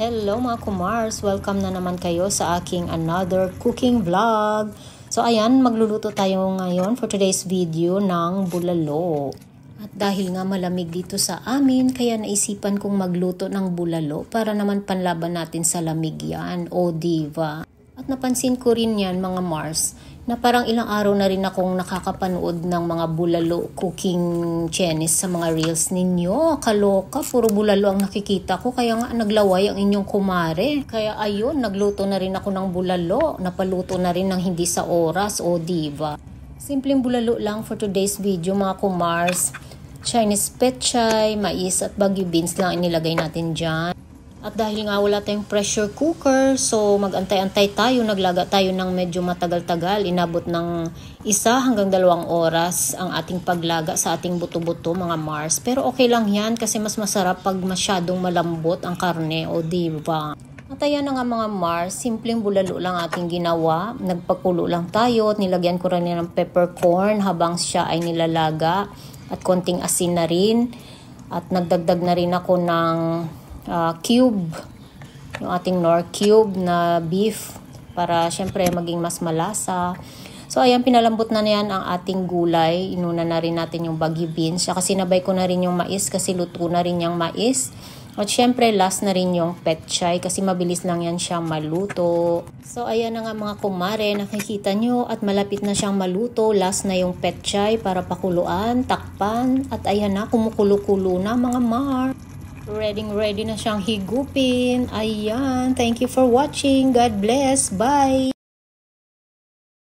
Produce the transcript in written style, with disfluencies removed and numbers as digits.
Hello mga kumars! Welcome na naman kayo sa aking another cooking vlog. So ayan, magluluto tayo ngayon for today's video ng bulalo. At dahil nga malamig dito sa amin, kaya naisipan kong magluto ng bulalo para naman panlaban natin sa lamig yan, o diva. At napansin ko rin yan mga Mars, na parang ilang araw na rin akong nakakapanood ng mga bulalo cooking channels sa mga reels ninyo. Kaloka, puro bulalo ang nakikita ko, kaya nga naglaway ang inyong kumare. Kaya ayun, nagluto na rin ako ng bulalo, napaluto na rin ng hindi sa oras, o diva. Simpleng bulalo lang for today's video mga kumars. Chinese pechay, mais at bagyo beans lang inilagay natin dyan. At dahil nga wala tayong pressure cooker, so mag-antay-antay tayo, naglaga tayo ng medyo matagal-tagal. Inabot ng 1 hanggang 2 oras ang ating paglaga sa ating buto-buto mga Mars. Pero okay lang yan kasi mas masarap pag masyadong malambot ang karne, o diba? At ayan na nga mga Mars, simpleng bulalo lang ating ginawa. Nagpakulo lang tayo at nilagyan ko rin ng peppercorn habang siya ay nilalaga. At konting asin na rin. At nagdagdag na rin ako ng cube, yung ating Knorr cube na beef para syempre maging mas malasa. So ayan, pinalambot na yan ang ating gulay. Inuna na rin natin yung bagyo beans. Saka sinabay ko na rin yung mais kasi luto na rin yung mais. At syempre last na rin yung pechay kasi mabilis lang yan siyang maluto. So ayan na nga mga kumare, nakikita nyo at malapit na siyang maluto. Last na yung pechay para pakuluan, takpan. At ayan na, kumukulo-kulo na mga Mar. Ready na siyang higupin. Ayan. Thank you for watching. God bless. Bye.